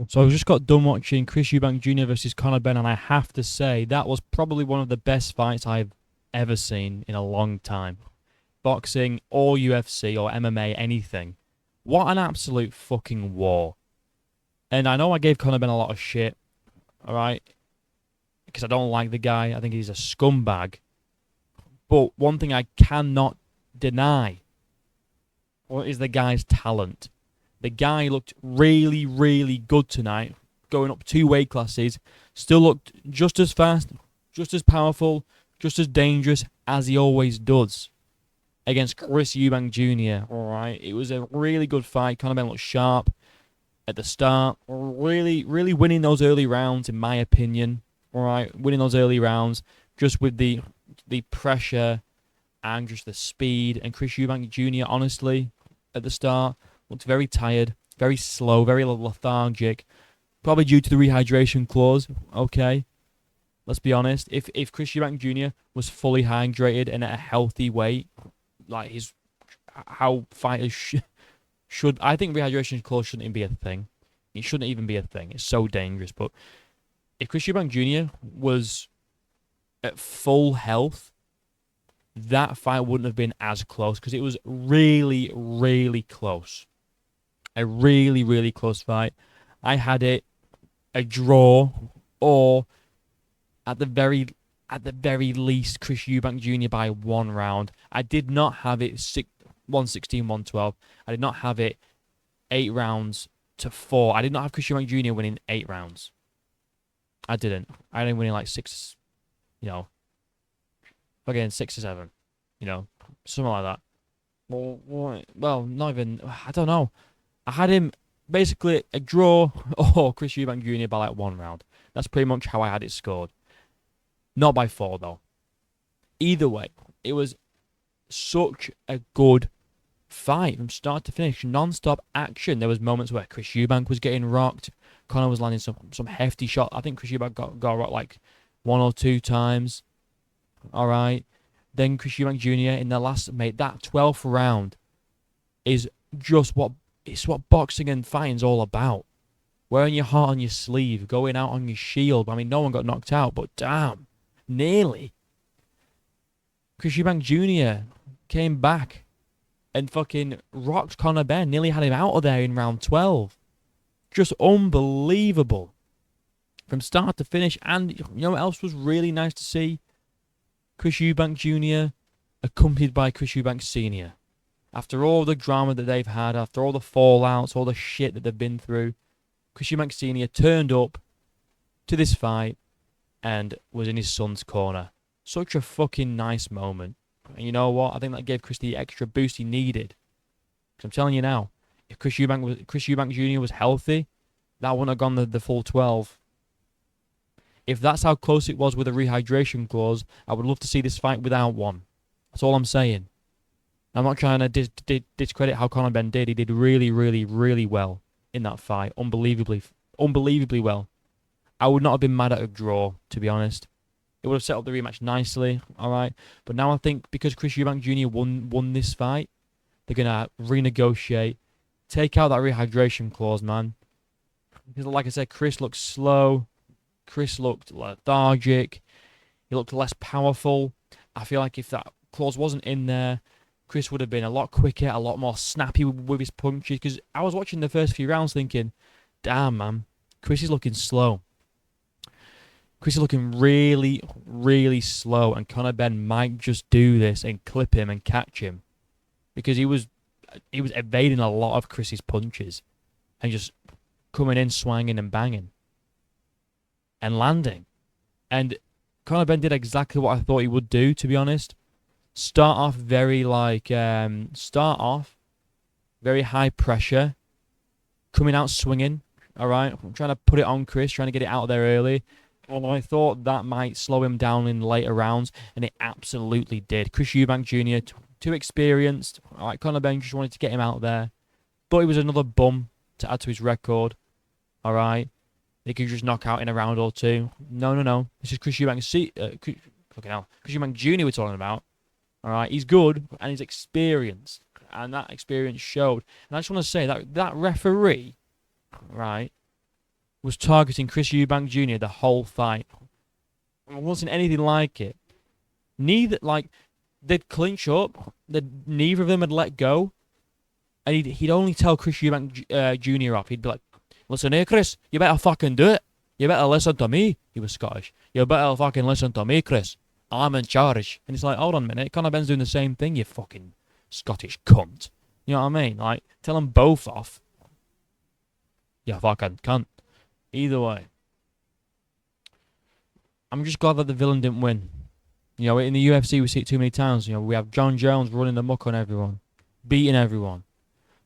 So I just got done watching Chris Eubank Jr. versus Conor Benn, and I have to say that was probably one of the best fights I've ever seen in a long time. Boxing or UFC or MMA, anything. What an absolute fucking war. And I know I gave Conor Benn a lot of shit, all right, because I don't like the guy. I think he's a scumbag. But one thing I cannot deny is the guy's talent. The guy looked really, really good tonight, going up 2 weight classes. Still looked just as fast, just as powerful, just as dangerous as he always does against Chris Eubank Jr. All right, it was a really good fight. Conor Benn looked sharp at the start, really, really winning those early rounds, in my opinion. All right, winning those early rounds just with the pressure and just the speed. And Chris Eubank Jr. honestly at the start looked very tired, very slow, very lethargic. Probably due to the rehydration clause. Okay, let's be honest. If Chris Eubank Jr. was fully hydrated and at a healthy weight, like his how fighters should, I think rehydration clause shouldn't even be a thing. It shouldn't even be a thing. It's so dangerous. But if Chris Eubank Jr. was at full health, that fight wouldn't have been as close because it was really, really close. A really, really close fight. I had it a draw or at the very least Chris Eubank Jr. by 1 round. I did not have it 116, 112. I did not have it 8 rounds to 4. I did not have Chris Eubank Jr. winning 8 rounds. I didn't. I didn't win like six, you know, again 6 or 7, something like that. Well, not even. I don't know. I had him basically a draw or Chris Eubank Jr. by like 1 round. That's pretty much how I had it scored. Not by 4 though. Either way, it was such a good fight from start to finish, non-stop action. There was moments where Chris Eubank was getting rocked. Conor was landing some hefty shot. I think Chris Eubank got rocked like 1 or 2 times. All right. Then Chris Eubank Jr. in the last, mate, that 12th round is just what boxing and fighting's all about. Wearing your heart on your sleeve, going out on your shield. I mean, no one got knocked out, but damn, nearly. Chris Eubank Jr. came back and fucking rocked Conor Benn. Nearly had him out of there in round 12. Just unbelievable. From start to finish. And you know what else was really nice to see? Chris Eubank Jr. accompanied by Chris Eubank Sr. After all the drama that they've had, after all the fallouts, all the shit that they've been through, Chris Eubank Sr. turned up to this fight and was in his son's corner. Such a fucking nice moment. And you know what? I think that gave Chris the extra boost he needed. Because I'm telling you now, if Chris Eubank Jr. was healthy, that wouldn't have gone the full 12. If that's how close it was with a rehydration clause, I would love to see this fight without one. That's all I'm saying. I'm not trying to discredit how Conor Benn did. He did really, really, really well in that fight. Unbelievably well. I would not have been mad at a draw, to be honest. It would have set up the rematch nicely, all right? But now I think because Chris Eubank Jr. won this fight, they're going to renegotiate, take out that rehydration clause, man. Because like I said, Chris looked slow. Chris looked lethargic. He looked less powerful. I feel like if that clause wasn't in there, Chris would have been a lot quicker, a lot more snappy with his punches. Because I was watching the first few rounds thinking, damn, man, Chris is looking slow. Chris is looking really, really slow, and Conor Benn might just do this and clip him and catch him, because he was evading a lot of Chris's punches and just coming in, swinging and banging and landing. And Conor Benn did exactly what I thought he would do, to be honest. Start off very high pressure, coming out swinging. All right, I'm trying to put it on Chris, trying to get it out there early. And I thought that might slow him down in later rounds, and it absolutely did. Chris Eubank Jr., too experienced. All right, Conor Benn just wanted to get him out there. But it was another bum to add to his record. All right. They could just knock out in a round or two. No. This is Chris Eubank Chris Eubank Jr. we're talking about. All right. He's good, and he's experienced. And that experience showed. And I just want to say that referee, right, was targeting Chris Eubank Jr. the whole fight. It wasn't anything like it. Neither, like, they'd clinch up. Neither of them had let go. And he'd only tell Chris Eubank Jr. off. He'd be like, listen here, Chris, you better fucking do it. You better listen to me. He was Scottish. You better fucking listen to me, Chris. I'm in charge. And it's like, hold on a minute. Conor Benn's doing the same thing, you fucking Scottish cunt. You know what I mean? Like, tell them both off. You fucking cunt. Either way. I'm just glad that the villain didn't win. You know, in the UFC we see it too many times. You know, we have John Jones running the muck on everyone. Beating everyone.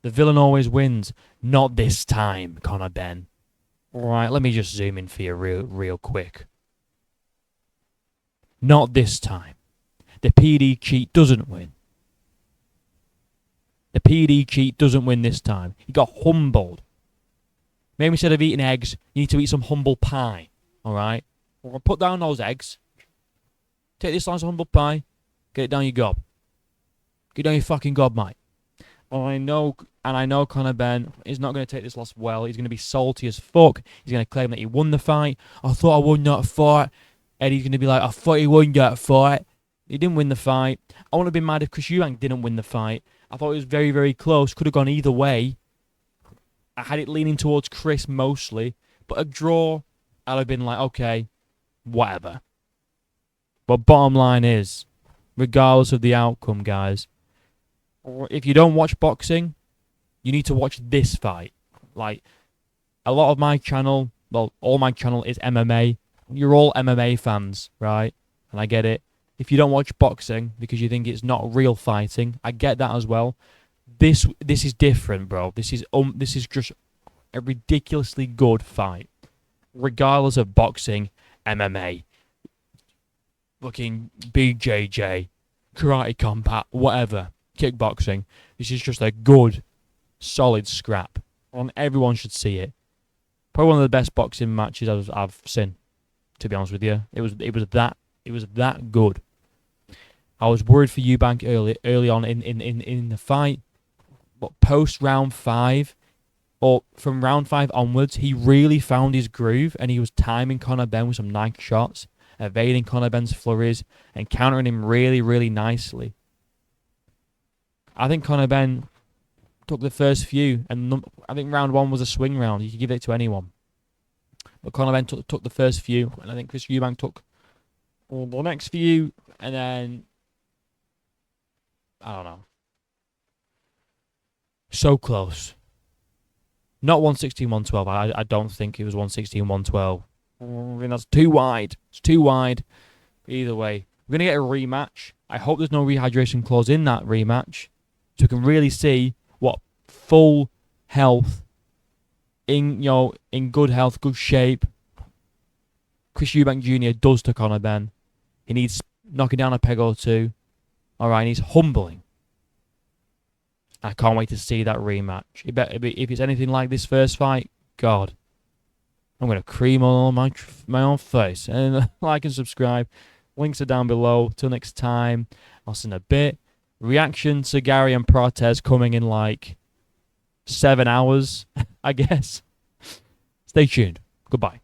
The villain always wins. Not this time, Conor Benn. Alright, let me just zoom in for you real quick. Not this time. The PD cheat doesn't win. The PD cheat doesn't win this time. He got humbled. Maybe instead of eating eggs, you need to eat some humble pie. Alright? Put down those eggs. Take this slice of humble pie. Get it down your gob. Get it down your fucking gob, mate. I know Conor Benn is not going to take this loss well. He's going to be salty as fuck. He's going to claim that he won the fight. I thought I won that fight. Eddie's going to be like, I thought he won that fight. He didn't win the fight. I wouldn't have been mad if Chris Eubank didn't win the fight. I thought it was very, very close. Could have gone either way. I had it leaning towards Chris mostly. But a draw, I'd have been like, okay, whatever. But bottom line is, regardless of the outcome, guys, if you don't watch boxing, you need to watch this fight. Like, a lot of my channel, well, all my channel is MMA. You're all MMA fans, right? And I get it. If you don't watch boxing because you think it's not real fighting, I get that as well. This is different, bro. This is just a ridiculously good fight. Regardless of boxing, MMA, fucking BJJ, karate combat, whatever, kickboxing. This is just a good, solid scrap. And everyone should see it. Probably one of the best boxing matches I've seen. To be honest with you, it was that good. I was worried for Eubank early on in the fight, but post round 5, or from round 5 onwards, he really found his groove and he was timing Conor Benn with some nice shots, evading Conor Benn's flurries and countering him really, really nicely. I think Conor Benn took the first few, and I think round 1 was a swing round. You could give it to anyone. But Conor Benn took the first few, and I think Chris Eubank took the next few, and then I don't know. So close. Not 116, 112. I don't think it was 116, 112. I mean, that's too wide. It's too wide. But either way, we're going to get a rematch. I hope there's no rehydration clause in that rematch, so we can really see what full health, in good health, good shape, Chris Eubank Jr. does to Conor Benn. He needs knocking down a peg or two. Alright, he's humbling. I can't wait to see that rematch. If it's anything like this first fight, God, I'm going to cream all my own face. And like and subscribe. Links are down below. Till next time, I'll see you in a bit. Reaction to Gary and Protez coming in like 7 hours, I guess. Stay tuned. Goodbye.